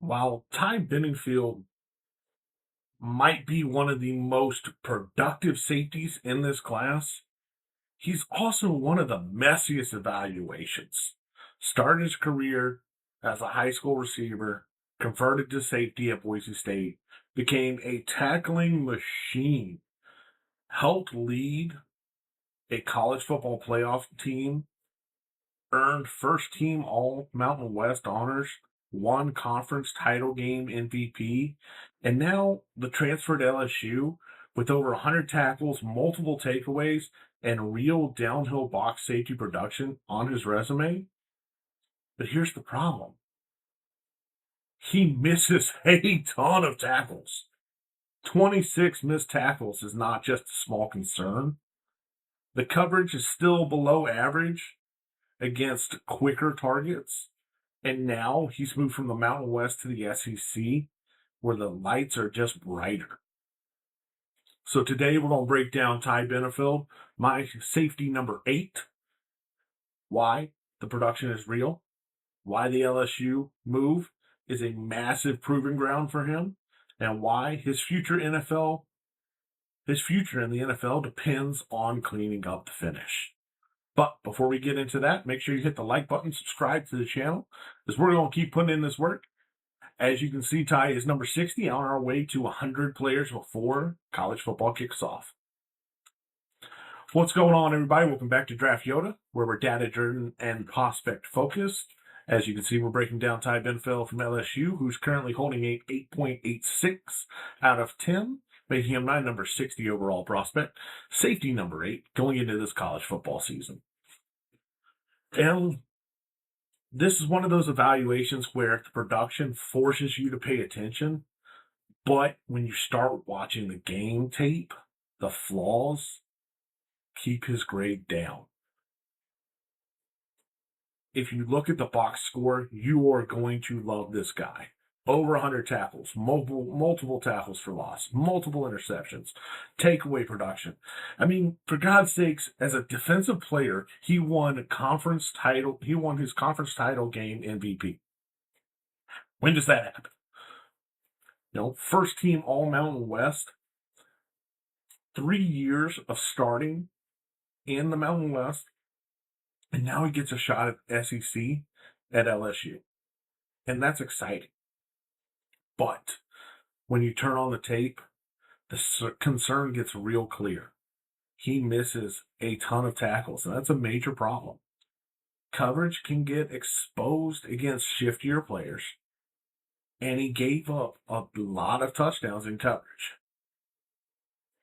While Ty Benefield might be one of the most productive safeties in this class, he's also one of the messiest evaluations. Started his career as a high school receiver, converted to safety at Boise State, became a tackling machine, helped lead a college football playoff team, earned first team All Mountain West honors, won conference title game MVP, and now the transfer to LSU with over 100 tackles, multiple takeaways, and real downhill box safety production on his resume. But here's the problem. He misses a ton of tackles. 26 missed tackles is not just a small concern. The coverage is still below average against quicker targets. And now he's moved from the Mountain West to the SEC, where the lights are just brighter. So today we're going to break down Ty Benefield, my safety number 8, why the production is real, why the LSU move is a massive proving ground for him, and why his future in the NFL depends on cleaning up the finish. But before we get into that, make sure you hit the like button, subscribe to the channel, because we're going to keep putting in this work. As you can see, Ty is number 60 on our way to 100 players before college football kicks off. What's going on, everybody? Welcome back to Draft Yoda, where we're data-driven and prospect-focused. As you can see, we're breaking down Ty Benefield from LSU, who's currently holding a 8.86 out of 10, making him my number 60 overall prospect, safety number 8, going into this college football season. And this is one of those evaluations where the production forces you to pay attention, but when you start watching the game tape, the flaws keep his grade down. If you look at the box score, you are going to love this guy. Over 100 tackles, multiple tackles for loss, multiple interceptions, takeaway production. I mean, for God's sakes, as a defensive player, he won his conference title game MVP. When does that happen? First team All Mountain West, 3 years of starting in the Mountain West, and now he gets a shot at SEC at LSU. And that's exciting. But when you turn on the tape, the concern gets real clear. He misses a ton of tackles, and that's a major problem. Coverage can get exposed against shiftier players, and he gave up a lot of touchdowns in coverage.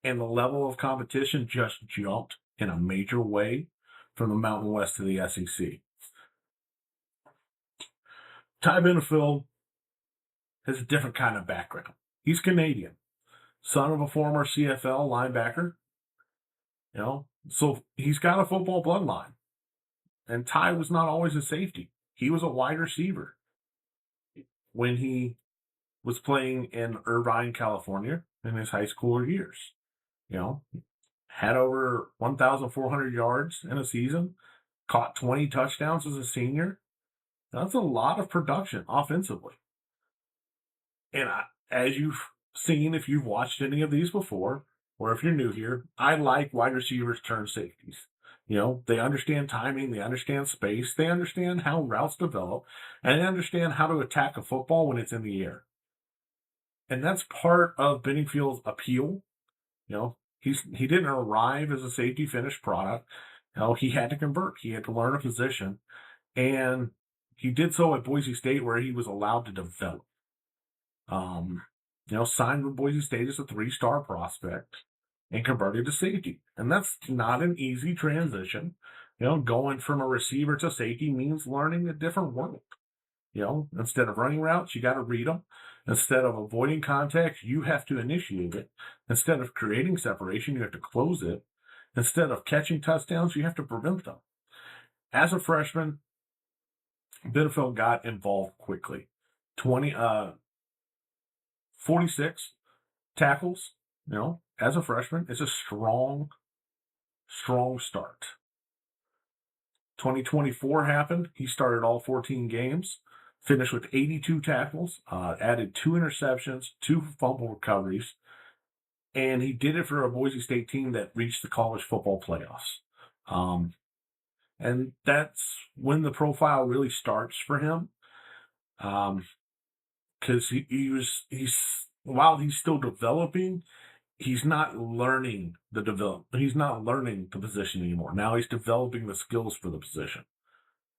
And the level of competition just jumped in a major way from the Mountain West to the SEC. Ty Benefield has a different kind of background. He's Canadian, son of a former CFL linebacker. So he's got a football bloodline. And Ty was not always a safety. He was a wide receiver when he was playing in Irvine, California in his high school years. Had over 1,400 yards in a season, caught 20 touchdowns as a senior. That's a lot of production offensively. And as you've seen, if you've watched any of these before, or if you're new here, I like wide receivers turn safeties. They understand timing, they understand space, they understand how routes develop, and they understand how to attack a football when it's in the air. And that's part of Benefield's appeal. He didn't arrive as a safety finished product. He had to convert. He had to learn a position. And he did so at Boise State, where he was allowed to develop. Signed with Boise State as a 3-star prospect and converted to safety. And that's not an easy transition. Going from a receiver to safety means learning a different world. Instead of running routes, you got to read them. Instead of avoiding contact, you have to initiate it. Instead of creating separation, you have to close it. Instead of catching touchdowns, you have to prevent them. As a freshman, Benefield got involved quickly. 46 tackles, as a freshman, is a strong start. 2024 happened. He started all 14 games. Finished with 82 tackles, added 2 interceptions, 2 fumble recoveries, and he did it for a Boise State team that reached the college football playoffs. And that's when the profile really starts for him. Because while he's still developing, he's not learning he's not learning the position anymore. Now he's developing the skills for the position.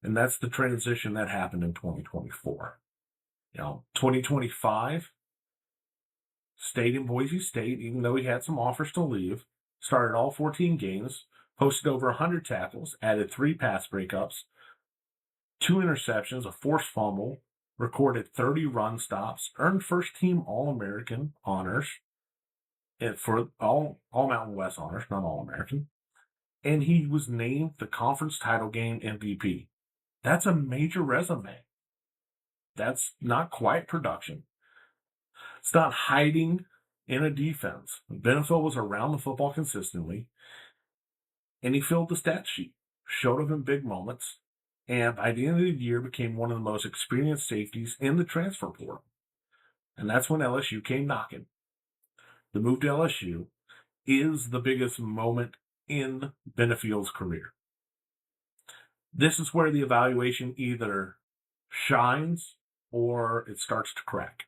And that's the transition that happened in 2024. 2025, stayed in Boise State, even though he had some offers to leave, started all 14 games, posted over 100 tackles, added 3 pass breakups, 2 interceptions, a forced fumble, recorded 30 run stops, earned first-team All-American honors, and for all Mountain West honors, not All-American, and he was named the conference title game MVP. That's a major resume. That's not quite production. It's not hiding in a defense. Benefield was around the football consistently, and he filled the stat sheet, showed up in big moments, and by the end of the year became one of the most experienced safeties in the transfer portal. And that's when LSU came knocking. The move to LSU is the biggest moment in Benefield's career. This is where the evaluation either shines or it starts to crack.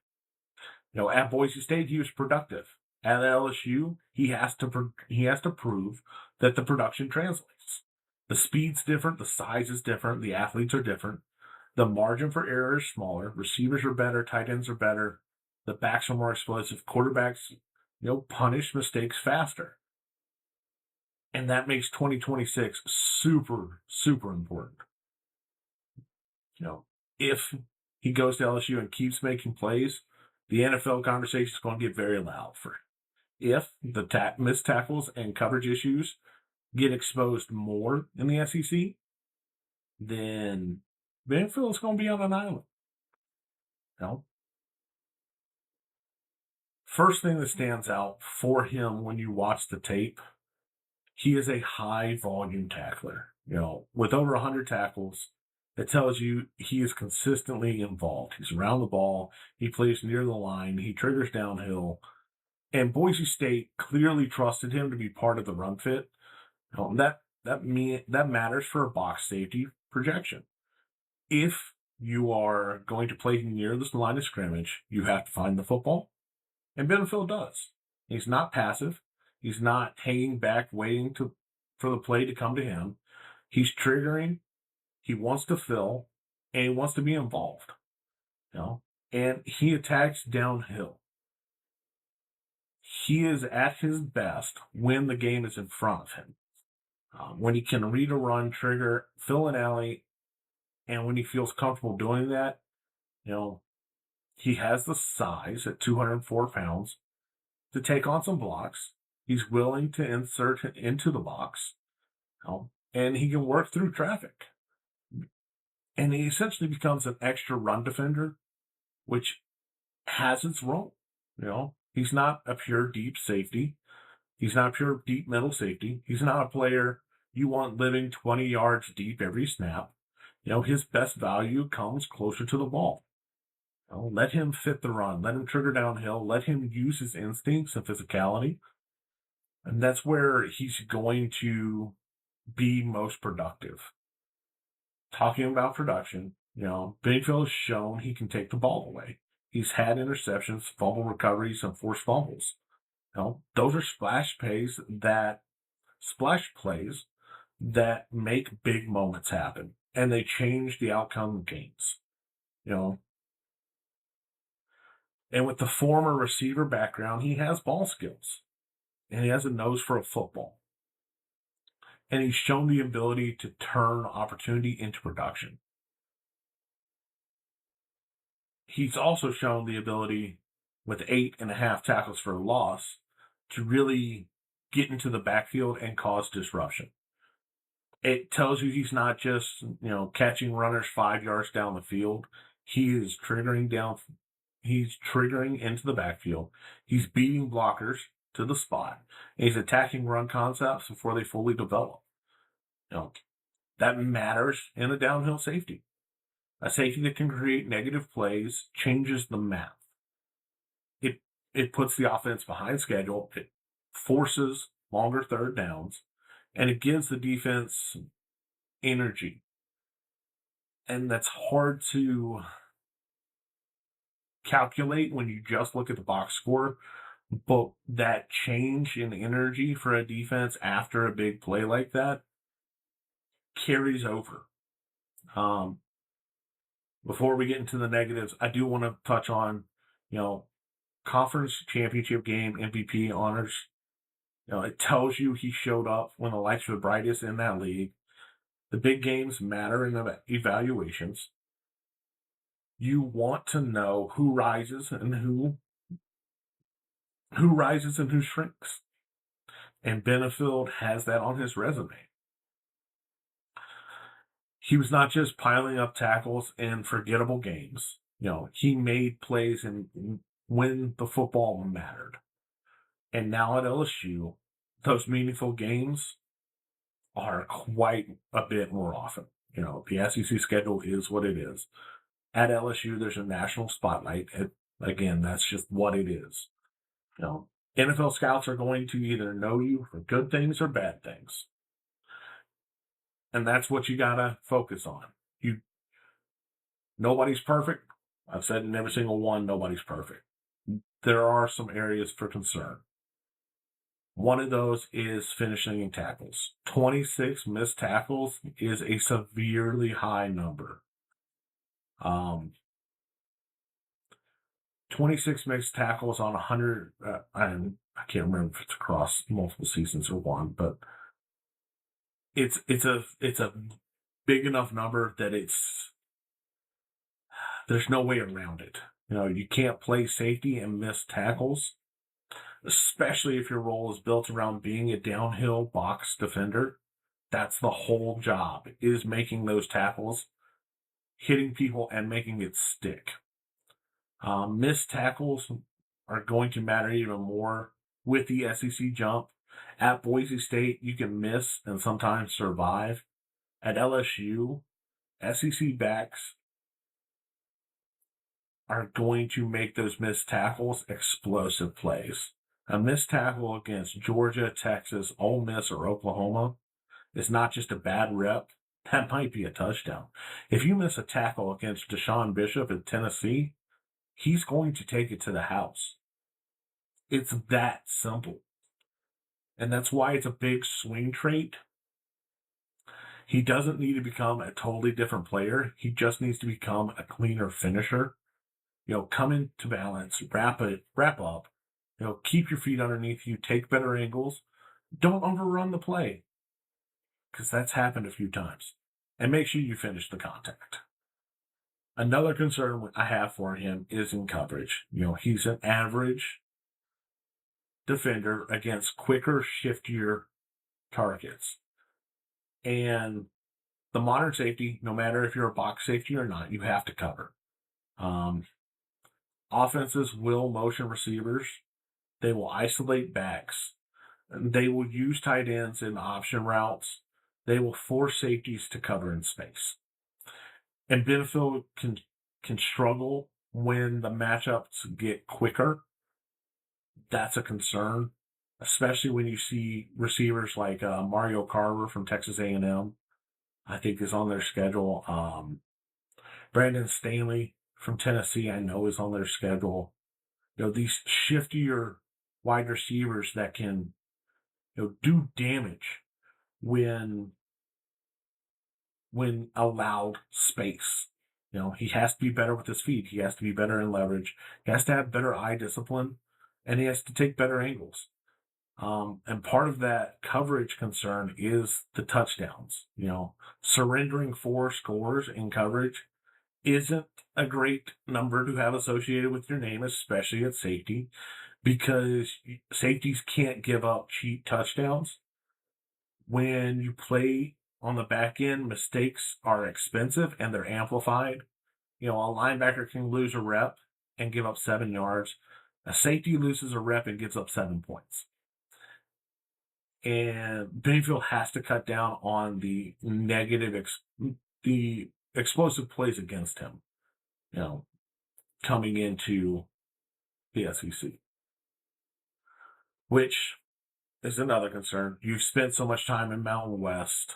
At Boise State, he was productive. At LSU, he has to prove that the production translates. The speed's different, the size is different, the athletes are different. The margin for error is smaller. Receivers are better, tight ends are better. The backs are more explosive. Quarterbacks, punish mistakes faster. And that makes 2026 super, super important. If he goes to LSU and keeps making plays, the NFL conversation is going to get very loud for him. If the missed tackles and coverage issues get exposed more in the SEC, then Benefield is going to be on an island. First thing that stands out for him when you watch the tape, he is a high volume tackler. With over 100 tackles, it tells you he is consistently involved. He's around the ball. He plays near the line. He triggers downhill. And Boise State clearly trusted him to be part of the run fit. That matters for a box safety projection. If you are going to play near this line of scrimmage, you have to find the football. And Benefield does. He's not passive. He's not hanging back, waiting for the play to come to him. He's triggering. He wants to fill, and he wants to be involved. And he attacks downhill. He is at his best when the game is in front of him. When he can read a run, trigger, fill an alley, and when he feels comfortable doing that, he has the size at 204 pounds to take on some blocks. He's willing to insert into the box, and he can work through traffic. And he essentially becomes an extra run defender, which has its role. He's not a pure deep safety. He's not a pure deep middle safety. He's not a player you want living 20 yards deep every snap. His best value comes closer to the ball. Let him fit the run. Let him trigger downhill. Let him use his instincts and physicality. And that's where he's going to be most productive. Talking about production, Benefield has shown he can take the ball away. He's had interceptions, fumble recoveries, and forced fumbles. Those are splash plays that make big moments happen, and they change the outcome of games. And with the former receiver background, he has ball skills, and he has a nose for a football. And he's shown the ability to turn opportunity into production. He's also shown the ability, with 8.5 tackles for a loss, to really get into the backfield and cause disruption. It tells you he's not just, catching runners 5 yards down the field. He is triggering into the backfield. He's beating blockers to the spot. And he's attacking run concepts before they fully develop. That matters in a downhill safety. A safety that can create negative plays changes the math. It puts the offense behind schedule. It forces longer third downs, and it gives the defense energy. And that's hard to calculate when you just look at the box score. But that change in energy for a defense after a big play like that carries over. Before we get into the negatives, I do want to touch on, conference championship game MVP honors. It tells you he showed up when the lights were brightest in that league. The big games matter in the evaluations. You want to know who rises and who shrinks. And Benefield has that on his resume. He was not just piling up tackles in forgettable games. He made plays when the football mattered. And now at LSU, those meaningful games are quite a bit more often. The SEC schedule is what it is. At LSU, there's a national spotlight. Again, that's just what it is. NFL scouts are going to either know you for good things or bad things. And that's what you gotta focus on. Nobody's perfect. I've said in every single one, nobody's perfect. There are some areas for concern. One of those is finishing in tackles. 26 missed tackles is a severely high number. 26 missed tackles on 100, I can't remember if it's across multiple seasons or one, but it's a big enough number that there's no way around it. You can't play safety and miss tackles, especially if your role is built around being a downhill box defender. That's the whole job, is making those tackles, hitting people, and making it stick. Missed tackles are going to matter even more with the SEC jump. At Boise State, you can miss and sometimes survive. At LSU, SEC backs are going to make those missed tackles explosive plays. A missed tackle against Georgia, Texas, Ole Miss, or Oklahoma is not just a bad rep. That might be a touchdown. If you miss a tackle against Deshaun Bishop in Tennessee, he's going to take it to the house. It's that simple. And that's why it's a big swing trait. He doesn't need to become a totally different player. He just needs to become a cleaner finisher. Come into balance, wrap up, keep your feet underneath you, take better angles. Don't overrun the play, because that's happened a few times. And make sure you finish the contact. Another concern I have for him is in coverage. He's an average defender against quicker, shiftier targets. And the modern safety, no matter if you're a box safety or not, you have to cover. Offenses will motion receivers. They will isolate backs. They will use tight ends in option routes. They will force safeties to cover in space. And Benefield can struggle when the matchups get quicker. That's a concern, especially when you see receivers like Mario Carver from Texas A&M, I think is on their schedule. Brandon Stanley from Tennessee, I know, is on their schedule. These shiftier wide receivers that can, do damage when allowed space. He has to be better with his feet. He has to be better in leverage. He has to have better eye discipline, and he has to take better angles. And part of that coverage concern is the touchdowns. Surrendering 4 scores in coverage isn't a great number to have associated with your name, especially at safety, because safeties can't give up cheap touchdowns. When you play on the back end, mistakes are expensive and they're amplified. A linebacker can lose a rep and give up 7 yards. A safety loses a rep and gives up 7 points. And Benefield has to cut down on the negative, the explosive plays against him, coming into the SEC, which is another concern. You've spent so much time in Mountain West,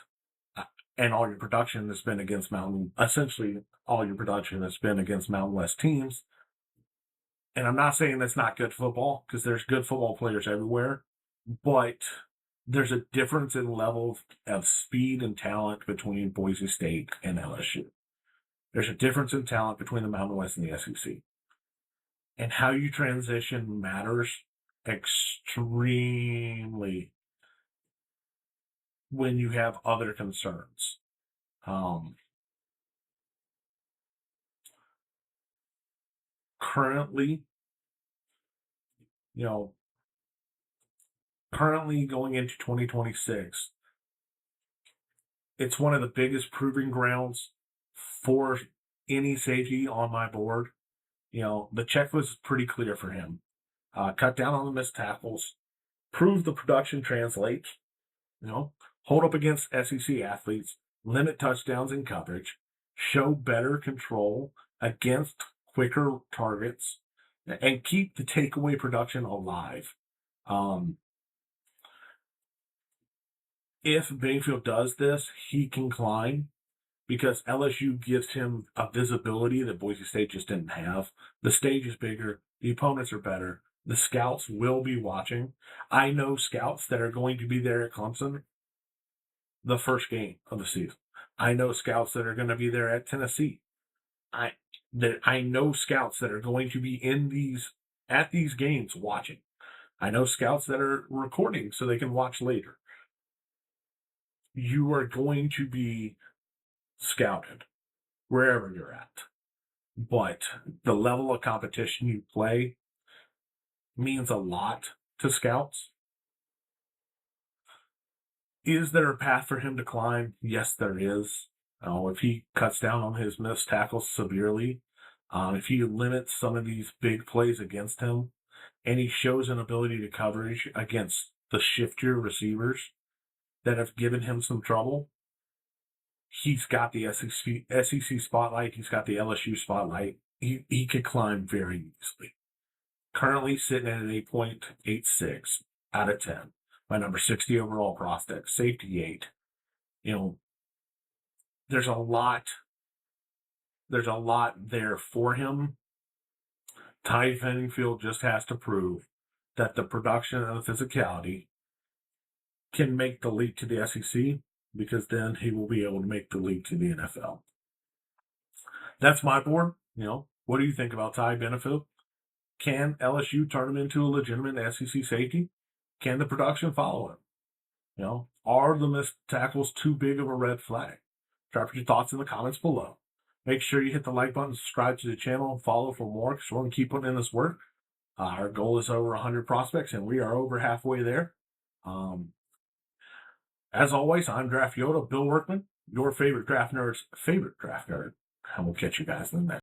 and all your production has been against essentially all your production has been against Mountain West teams. And I'm not saying that's not good football, because there's good football players everywhere, but there's a difference in level of speed and talent between Boise State and LSU. There's a difference in talent between the Mountain West and the SEC. And how you transition matters extremely when you have other concerns. Currently going into 2026, it's one of the biggest proving grounds for any safety on my board. The checklist is pretty clear for him. Cut down on the missed tackles, prove the production translates, hold up against SEC athletes, limit touchdowns in coverage, show better control against quicker targets, and keep the takeaway production alive. If Benefield does this, he can climb, because LSU gives him a visibility that Boise State just didn't have. The stage is bigger. The opponents are better. The scouts will be watching. I know scouts that are going to be there at Clemson the first game of the season. I know scouts that are going to be there at Tennessee. I know scouts that are going to be at these games watching. I know scouts that are recording so they can watch later. You are going to be scouted wherever you're at, but the level of competition you play means a lot to scouts. Is there a path for him to climb? Yes, there is. If he cuts down on his missed tackles severely, if he limits some of these big plays against him, and he shows an ability to coverage against the shiftier receivers that have given him some trouble, he's got the SEC spotlight. He's got the LSU spotlight. He could climb very easily. Currently sitting at an 8.86 out of 10. My number 60 overall prospect, safety 8. There's a lot there for him. Ty Benefield just has to prove that the production and the physicality can make the leap to the SEC, because then he will be able to make the leap to the NFL. That's my board. What do you think about Ty Benefield? Can LSU turn him into a legitimate SEC safety? Can the production follow him? Are the missed tackles too big of a red flag? Drop your thoughts in the comments below. Make sure you hit the like button, subscribe to the channel, and follow for more, because we're going to keep putting in this work. Our goal is over 100 prospects, and we are over halfway there. As always, I'm Draft Yoda, Bill Workman, your favorite draft nerd's favorite draft nerd. And we'll catch you guys in the next.